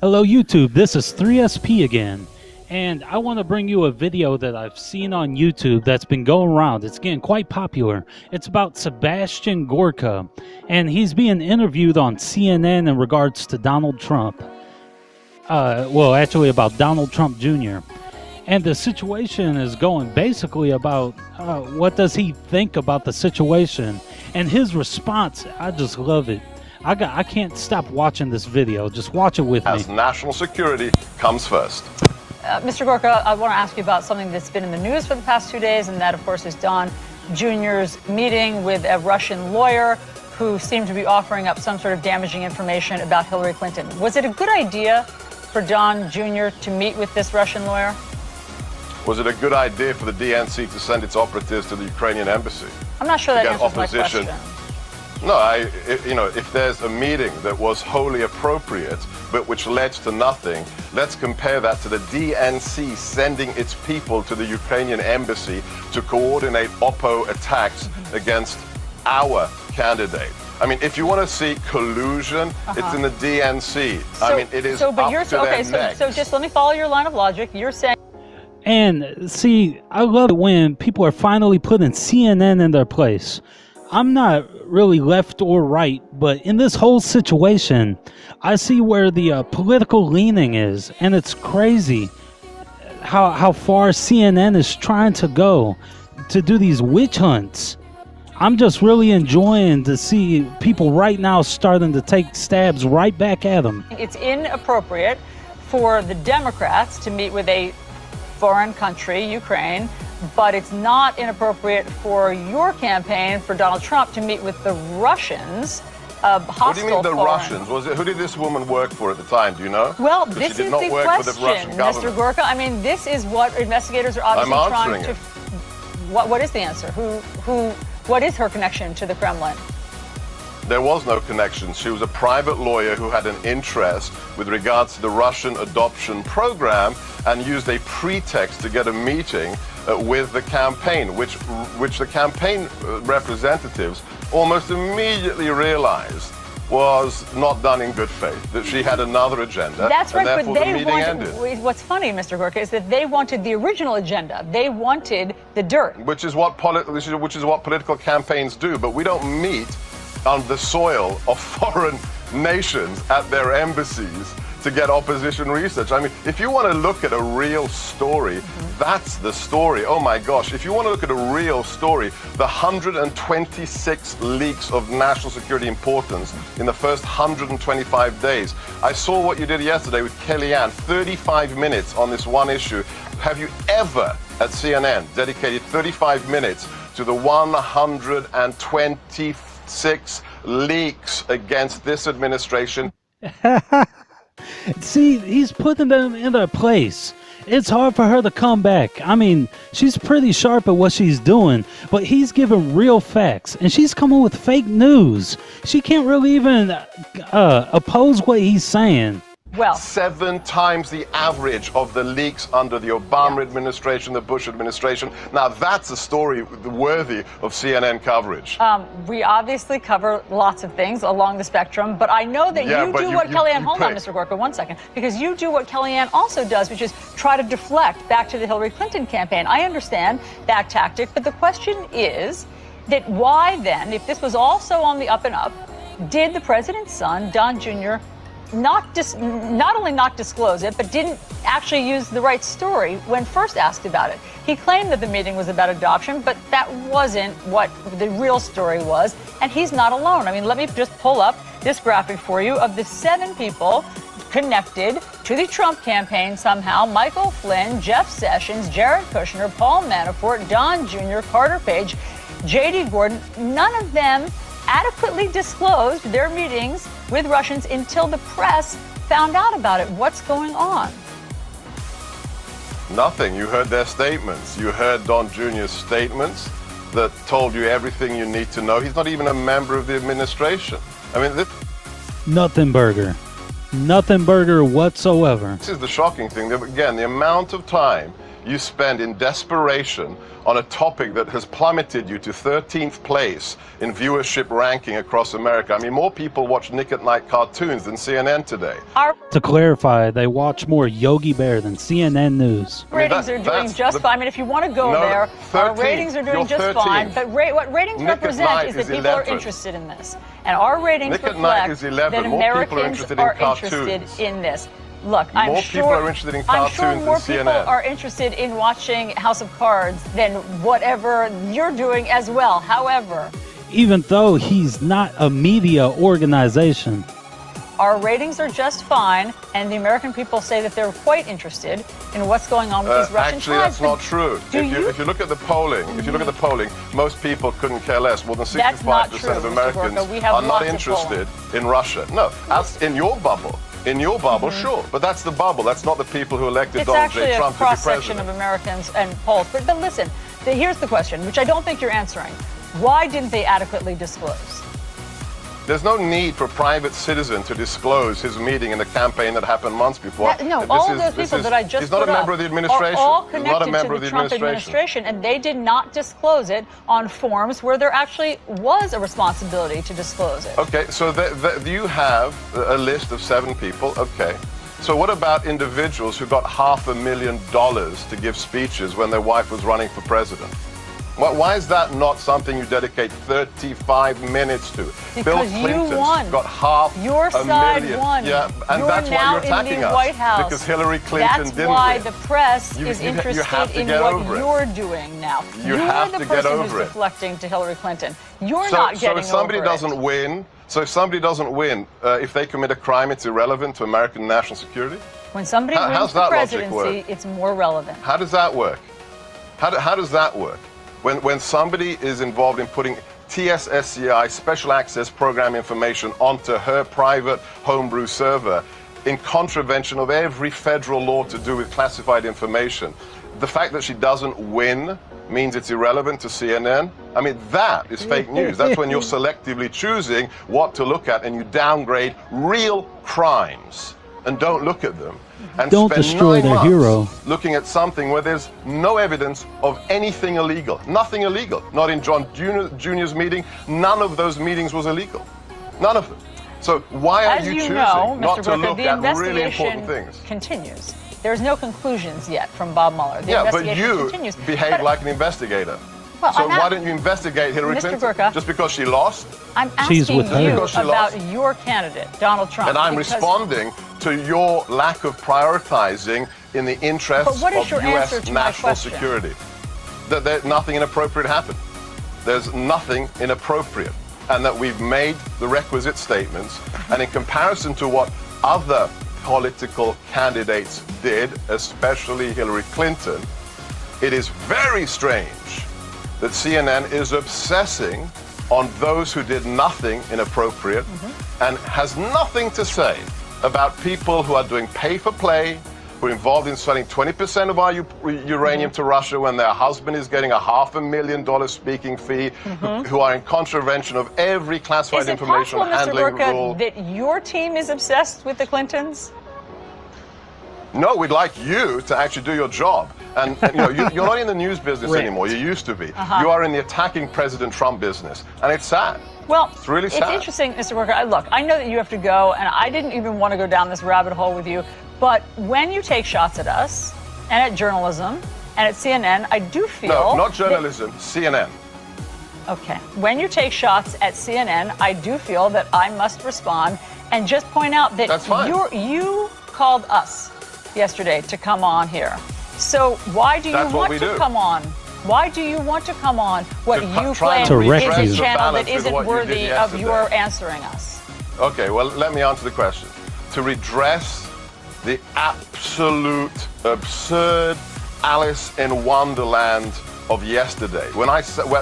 Hello YouTube, this is 3SP again, and I want to bring you a video that I've seen on YouTube that's been going around. It's getting quite popular. It's about Sebastian Gorka, and he's being interviewed on CNN in regards to Donald Trump. Well, actually about Donald Trump Jr. And the situation is going basically about what does he think about the situation, and his response, I just love it. I can't stop watching this video. Just watch it with me. As national security comes first. Mr. Gorka, I want to ask you about something that's been in the news for the past 2 days, and that, of course, is Don Jr.'s meeting with a Russian lawyer who seemed to be offering up some sort of damaging information about Hillary Clinton. Was it a good idea for Don Jr. to meet with this Russian lawyer? Was it a good idea for the DNC to send its operatives to the Ukrainian embassy? I'm not sure that answers my question. No, if there's a meeting that was wholly appropriate, but which led to nothing, let's compare that to the DNC sending its people to the Ukrainian embassy to coordinate Oppo attacks against our candidate. I mean, if you want to see collusion, it's in the DNC. It is up to their necks. So just let me follow your line of logic. You're saying... And see, I love it when people are finally putting CNN in their place. I'm not really left or right, but in this whole situation, I see where the political leaning is, and it's crazy how far CNN is trying to go to do these witch hunts. I'm just really enjoying to see people right now starting to take stabs right back at them. It's inappropriate for the Democrats to meet with a foreign country, Ukraine, but it's not inappropriate for your campaign, for Donald Trump, to meet with the Russians, hostile. What do you mean the foreign. Russians? Who did this woman work for at the time? Do you know? Well, this is the question, Mr. Gorka. I mean, this is what investigators are obviously trying to... What is the answer? What is her connection to the Kremlin? There was no connection. She was a private lawyer who had an interest with regards to the Russian adoption program and used a pretext to get a meeting with the campaign, which the campaign representatives almost immediately realized was not done in good faith, that she had another agenda. That's right, and but they the ended. What's funny, Mr. Gorka, is that they wanted the original agenda. They wanted the dirt. Which is what political campaigns do, but we don't meet on the soil of foreign nations at their embassies to get opposition research. I mean, if you want to look at a real story, that's the story. Oh my gosh, if you want to look at a real story, the 126 leaks of national security importance in the first 125 days. I saw what you did yesterday with Kellyanne, 35 minutes on this one issue. Have you ever at CNN dedicated 35 minutes to the 126 leaks against this administration? See, he's putting them in their place. It's hard for her to come back. I mean, she's pretty sharp at what she's doing, but he's giving real facts, and she's coming with fake news. She can't really even oppose what he's saying. Well, 7 times the average of the leaks under the Obama administration, the Bush administration. Now that's a story worthy of CNN coverage. we obviously cover lots of things along the spectrum, but I know that you do what Kellyanne, hold on, Mr. Gorka, 1 second, because you do what Kellyanne also does, which is try to deflect back to the Hillary Clinton campaign. I understand that tactic, but the question is that why then, if this was also on the up and up, did the president's son, Don Jr., not only not disclose it, but didn't actually use the right story when first asked about it? He claimed that the meeting was about adoption, but that wasn't what the real story was, and he's not alone. I mean, let me just pull up this graphic for you of the 7 people connected to the Trump campaign somehow: Michael Flynn, Jeff Sessions, Jared Kushner, Paul Manafort, Don Jr., Carter Page, J.D. Gordon. None of them adequately disclosed their meetings with Russians until the press found out about it. What's going on? Nothing. You heard their statements. You heard Don Jr.'s statements that told you everything you need to know. He's not even a member of the administration. I mean, Nothing burger whatsoever. This is the shocking thing. Again, the amount of time you spend in desperation on a topic that has plummeted you to 13th place in viewership ranking across America. I mean, more people watch Nick at Night cartoons than CNN today. To clarify, they watch more Yogi Bear than CNN News. Ratings are doing just fine. I mean, if you want to go there, our ratings are doing just fine. But what ratings represent is that people are interested in this. And our ratings reflect that Americans are interested in this. Look, I'm sure more people are interested in watching House of Cards than whatever you're doing as well. However, even though he's not a media organization, our ratings are just fine, and the American people say that they're quite interested in what's going on with these Russian Actually, that's not true. If you look at the polling, most people couldn't care less. More than 65% of Americans are not interested in Russia. No, that's in your bubble. In your bubble, sure, but that's the bubble. That's not the people who elected Donald J. Trump to be president. It's actually a cross-section of Americans and polls. But listen, here's the question, which I don't think you're answering. Why didn't they adequately disclose? There's no need for a private citizen to disclose his meeting in the campaign that happened months before. All of those people that I just put up he's not a member of the administration. Are all connected to the Trump administration, and they did not disclose it on forms where there actually was a responsibility to disclose it. Okay, so you have a list of 7 people. Okay. So what about individuals who got $500,000 to give speeches when their wife was running for president? Why is that not something you dedicate 35 minutes to? Because Bill Clinton got Your side won. Yeah, and that's why you're attacking us. White House. Because Hillary Clinton didn't win. That's why the press is interested in what you're doing now. You have to get over it. You're the person who's deflecting to Hillary Clinton. You're not getting over it. So if somebody doesn't win, if they commit a crime, it's irrelevant to American national security? When somebody wins the presidency, it's more relevant. How does that work? How does that work? When somebody is involved in putting TSSCI special access program information onto her private homebrew server in contravention of every federal law to do with classified information, the fact that she doesn't win means it's irrelevant to CNN? I mean, that is fake news. That's when you're selectively choosing what to look at and you downgrade real crimes and don't look at them. And don't destroy their hero. Looking at something where there's no evidence of anything illegal. Nothing illegal. Not in John Jr.'s meeting. None of those meetings was illegal. None of them. So why are you choosing not to look at really important things? Continues. There's no conclusions yet from Bob Mueller. But you behave like an investigator. Well, so why don't you investigate Hillary Clinton? Gorka, just because she lost? I'm asking you about your candidate, Donald Trump. And I'm responding to your lack of prioritizing in the interests of U.S. national security. That nothing inappropriate happened. There's nothing inappropriate. And that we've made the requisite statements. And in comparison to what other political candidates did, especially Hillary Clinton, it is very strange that CNN is obsessing on those who did nothing inappropriate and has nothing to say about people who are doing pay-for-play, who are involved in selling 20% of our uranium to Russia when their husband is getting a $500,000 speaking fee, who are in contravention of every classified information handling rule. Is it possible, Mr. Gorka, that your team is obsessed with the Clintons? No, we'd like you to actually do your job. And you're not in the news business anymore. You used to be. You are in the attacking President Trump business. And it's sad. Well, it's really sad. It's interesting, Mr. Gorka. Look, I know that you have to go, and I didn't even want to go down this rabbit hole with you. But when you take shots at us, and at journalism, and at CNN, I do feel... No, not journalism, CNN. Okay. When you take shots at CNN, I do feel that I must respond and just point out that you called us yesterday to come on here. So why do you want to come on? Why do you want to come on what you claim is a channel that isn't worthy of your answering us? Okay, well, let me answer the question. To redress the absolute absurd Alice in Wonderland of yesterday. When I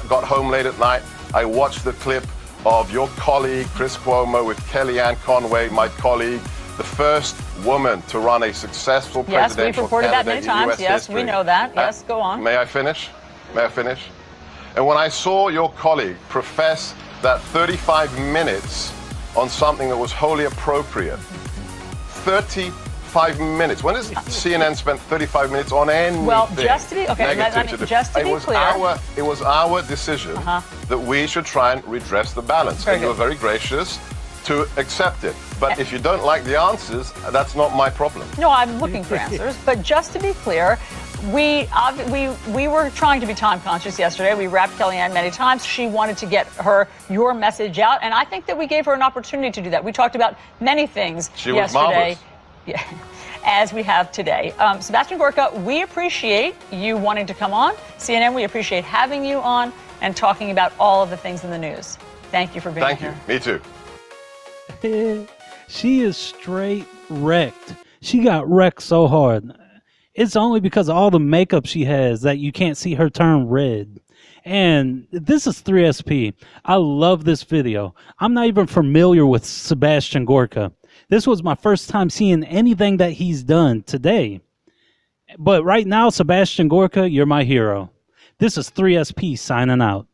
got home late at night, I watched the clip of your colleague, Chris Cuomo, with Kellyanne Conway, my colleague, the first woman to run a successful presidential candidate in U.S. history. Yes, we know that. Yes, go on. May I finish? May I finish? And when I saw your colleague profess that 35 minutes on something that was wholly appropriate, 35 35 minutes. When has CNN spent 35 minutes on anything? Well, just to be okay, just to be clear, it was our decision that we should try and redress the balance, and you were very gracious to accept it. But if you don't like the answers, that's not my problem. No, I'm looking for answers. But just to be clear, we were trying to be time conscious yesterday. We wrapped Kellyanne many times. She wanted to get your message out, and I think that we gave her an opportunity to do that. We talked about many things yesterday. Was marvelous. Yeah, as we have today. Sebastian Gorka, we appreciate you wanting to come on. CNN, we appreciate having you on and talking about all of the things in the news. Thank you for being here. Thank you. Me too. She is straight wrecked. She got wrecked so hard. It's only because of all the makeup she has that you can't see her turn red. And this is 3SP. I love this video. I'm not even familiar with Sebastian Gorka. This was my first time seeing anything that he's done today. But right now, Sebastian Gorka, you're my hero. This is 3SP signing out.